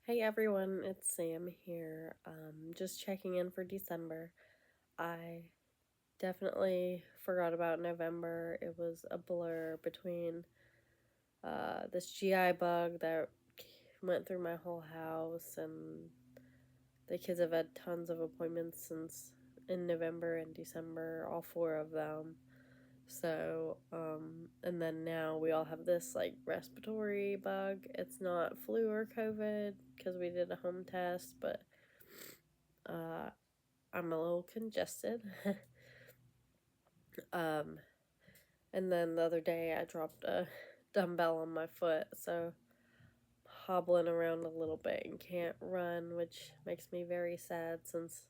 Hey everyone, it's Sam here. Just checking in for December. I definitely forgot about November. It was a blur between this GI bug that went through my whole house, and the kids have had tons of appointments since in November and December, all four of them. So, and then now we all have this like respiratory bug. It's not flu or COVID because we did a home test, but uh, I'm a little congested. um, and then the other day I dropped a dumbbell on my foot, so hobbling around a little bit and can't run, which makes me very sad since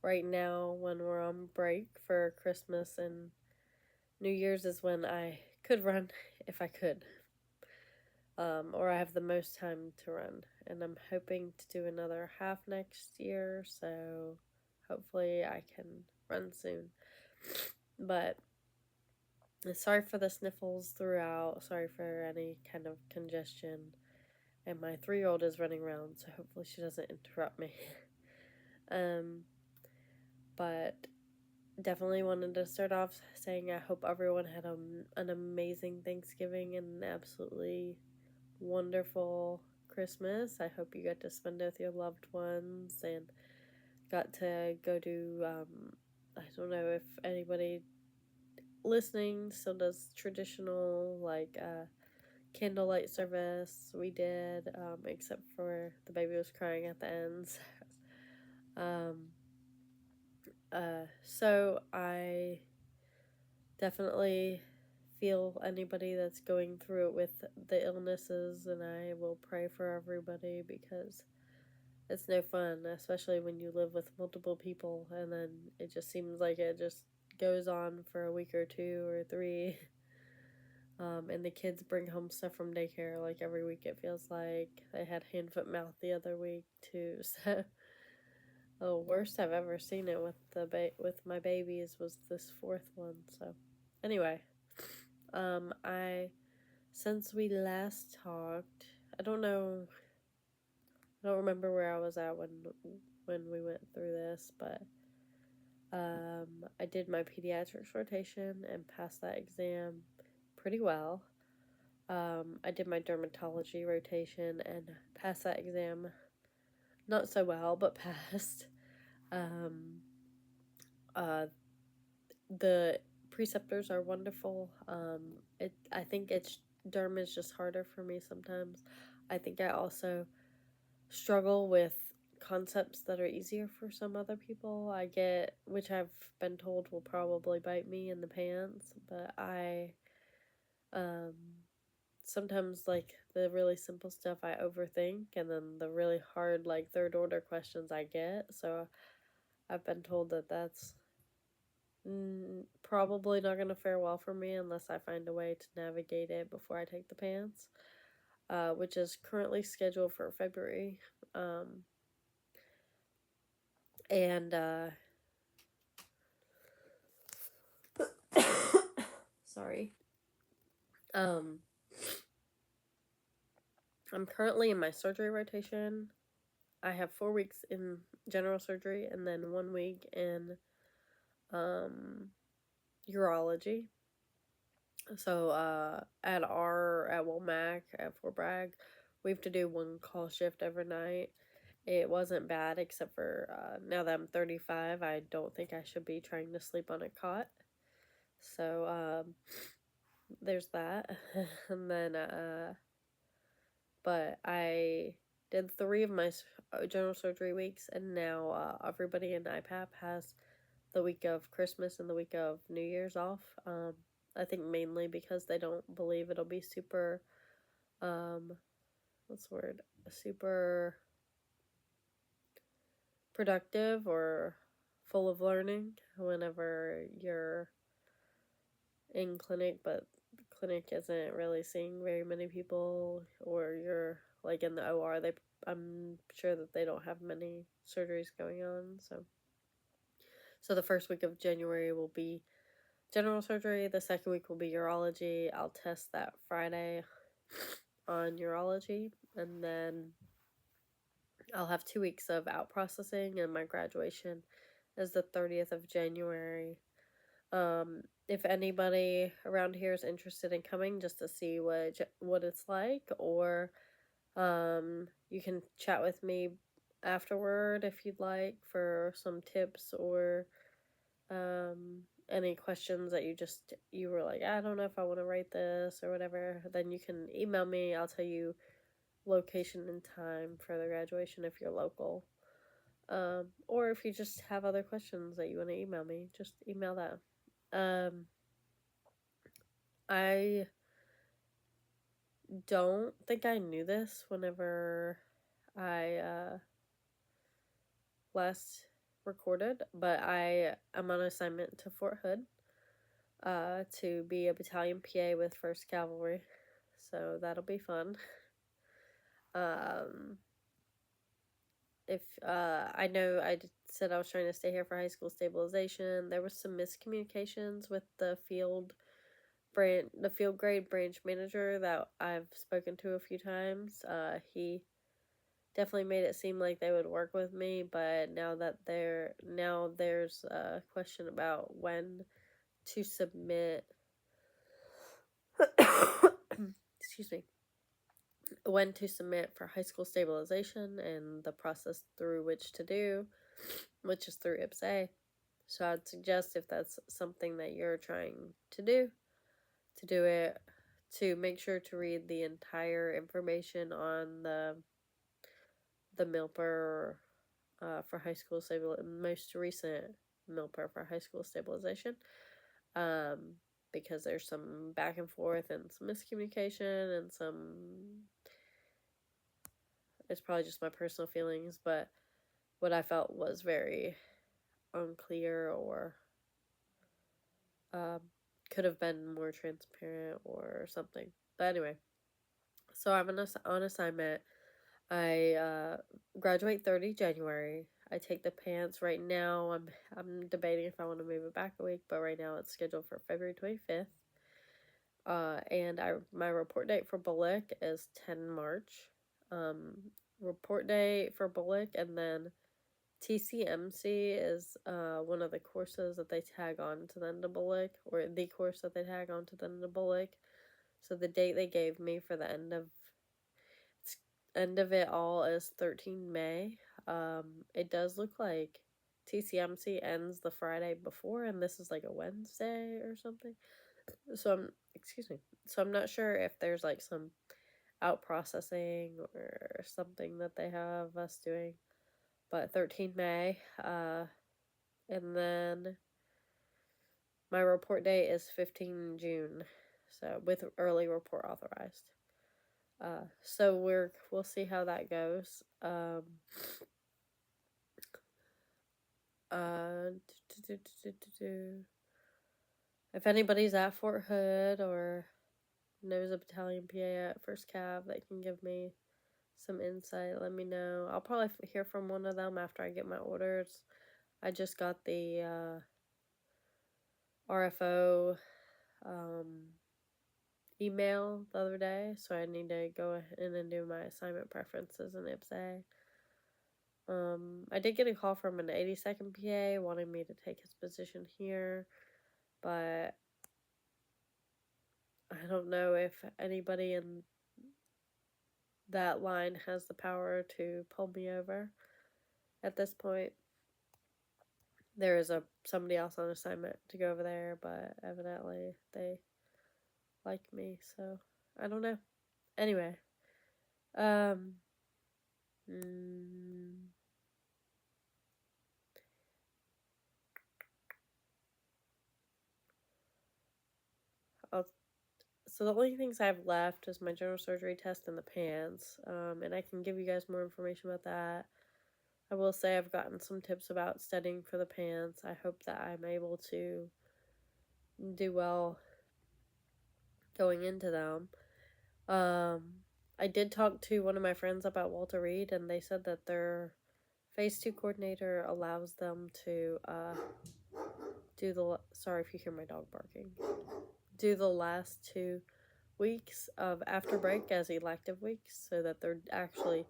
right now, when we're on break for Christmas and New Year's, is when I could run if I could. Or I have the most time to run. And I'm hoping to do another half next year, so hopefully I can run soon. But sorry for the sniffles throughout, sorry for any kind of congestion. And my 3-year-old is running around, so hopefully she doesn't interrupt me. But definitely wanted to start off saying I hope everyone had an amazing Thanksgiving and an absolutely wonderful Christmas. I hope you got to spend it with your loved ones and got to go to, I don't know if anybody listening still does traditional, like, candlelight service. We did, except for the baby was crying at the end. um, so I definitely feel anybody that's going through it with the illnesses, and I will pray for everybody because it's no fun, especially when you live with multiple people and then it just seems like it just goes on for a week or 2 or 3. And the kids bring home stuff from daycare like every week, it feels like. They had hand, foot, mouth the other week too. So the worst I've ever seen it with with my babies was this fourth one. So anyway, I since we last talked, I don't know, I don't remember where I was at when we went through this, but I did my pediatrics rotation and passed that exam pretty well. I did my dermatology rotation and passed that exam not so well, but passed. Um, the preceptors are wonderful. I think derm is just harder for me sometimes. I think I also struggle with concepts that are easier for some other people. Which I've been told will probably bite me in the pants, but I, um, sometimes like the really simple stuff I overthink, and then the really hard, like third order questions I get. So I've been told that that's probably not going to fare well for me unless I find a way to navigate it before I take the pants, which is currently scheduled for February. And sorry. I'm currently in my surgery rotation. I have 4 weeks in general surgery and then 1 week in urology. So at Womack at Fort Bragg, we have to do 1 call shift every night. It wasn't bad, except for now that I'm 35, I don't think I should be trying to sleep on a cot. So there's that. And then but I did 3 of my general surgery weeks, and now everybody in IPAP has the week of Christmas and the week of New Year's off. I think mainly because they don't believe it'll be super, what's the word? Super productive or full of learning whenever you're in clinic, but the clinic isn't really seeing very many people, or you're like in the OR. I'm sure that they don't have many surgeries going on. So the first week of January will be general surgery. The second week will be urology. I'll test that Friday on urology, and then I'll have 2 weeks of out processing, and my graduation is the 30th of January. If anybody around here is interested in coming just to see what it's like, or you can chat with me afterward if you'd like for some tips, or any questions that you were like, I don't know if I want to write this or whatever, then you can email me. I'll tell you location and time for the graduation if you're local. Or if you just have other questions that you want to email me, just email that. I don't think I knew this whenever I last recorded, but I am on assignment to Fort Hood to be a battalion PA with 1st Cavalry, so that'll be fun. If I know I said I was trying to stay here for high school stabilization, there was some miscommunications with the field grade branch manager that I've spoken to a few times. He definitely made it seem like they would work with me, but now there's a question about when to submit excuse me, when to submit for high school stabilization and the process through which is through IPSA. So I'd suggest, if that's something that you're trying to do it, to make sure to read the entire information on the MILPER for high school most recent MILPER for high school stabilization, because there's some back and forth and some miscommunication and it's probably just my personal feelings, but what I felt was very unclear, or could have been more transparent or something. But anyway, so I'm on assignment. I graduate 30 January. I take the pants right now. I'm debating if I want to move it back a week, but right now it's scheduled for February 25th. And my report date for Bullock is 10 March. Report date for Bullock, and then TCMC is one of the courses that they tag on to the end of Bullock, or the course that they tag on to the end of Bullock. So the date they gave me for the end of it all is 13 May. It does look like TCMC ends the Friday before, and this is like a Wednesday or something. So I'm not sure if there's like some out processing or something that they have us doing. But 13 May, and then my report date is 15 June, so with early report authorized. So we'll see how that goes. If anybody's at Fort Hood or knows a battalion PA at 1st Cav that can give me some insight, let me know. I'll probably hear from one of them after I get my orders. I just got the RFO email the other day, so I need to go in and do my assignment preferences in IPSA. I did get a call from an 82nd PA wanting me to take his position here, but I don't know if anybody in that line has the power to pull me over at this point. There is somebody else on assignment to go over there, but evidently they like me, so I don't know. Anyway, so the only things I have left is my general surgery test and the pants, and I can give you guys more information about that. I will say I've gotten some tips about studying for the pants. I hope that I'm able to do well going into them. I did talk to one of my friends about Walter Reed, and they said that their phase 2 coordinator allows them to sorry if you hear my dog barking, do the last 2 weeks of after break as elective weeks, so that they're actually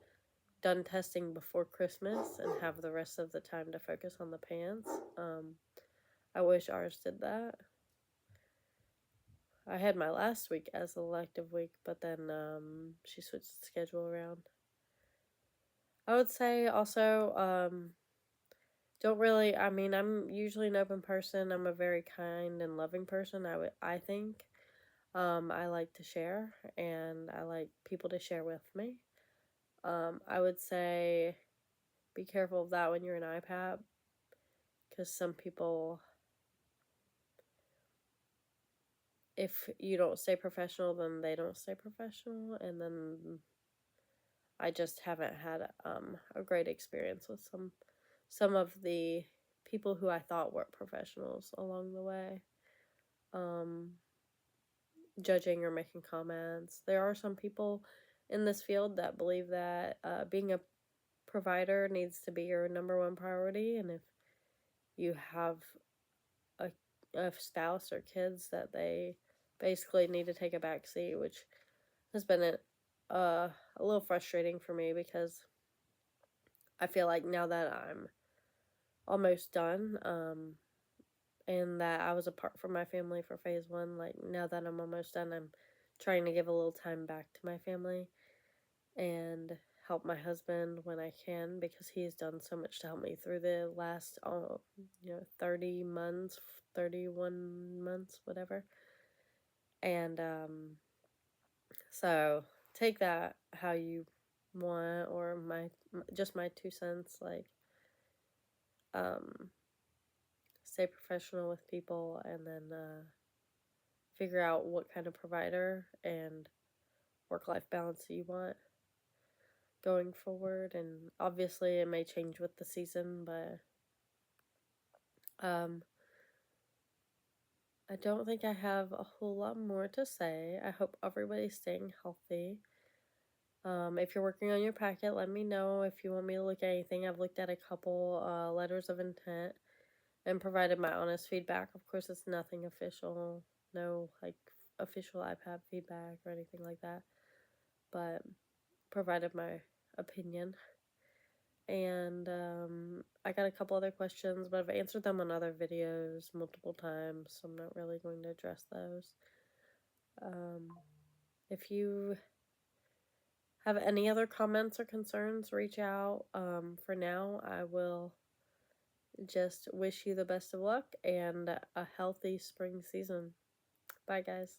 done testing before Christmas and have the rest of the time to focus on the pants. I wish ours did that. I had my last week as an elective week, but then she switched the schedule around. I would say also, don't really, I'm usually an open person. I'm a very kind and loving person, I think. I like to share, and I like people to share with me. I would say be careful of that when you're in IPAP, because some people, if you don't stay professional, then they don't stay professional, and then I just haven't had a great experience with some of the people who I thought were professionals along the way, judging or making comments. There are some people in this field that believe that being a provider needs to be your number one priority, and if you have a spouse or kids, that they basically need to take a back seat, which has been a little frustrating for me, because I feel like now that I'm almost done, and that I was apart from my family for phase 1, like, now that I'm almost done, I'm trying to give a little time back to my family and help my husband when I can, because he's done so much to help me through the last 30 months, 31 months, whatever. And so take that how you want, or just my 2 cents. Like, stay professional with people, and then figure out what kind of provider and work-life balance you want going forward. And obviously it may change with the season, but I don't think I have a whole lot more to say. I hope everybody's staying healthy. If you're working on your packet, let me know if you want me to look at anything. I've looked at a couple letters of intent and provided my honest feedback. Of course, it's nothing official, no like official IPAP feedback or anything like that, but provided my opinion. And I got a couple other questions, but I've answered them on other videos multiple times, so I'm not really going to address those. If you have any other comments or concerns, reach out. For now, I will just wish you the best of luck and a healthy spring season. Bye, guys.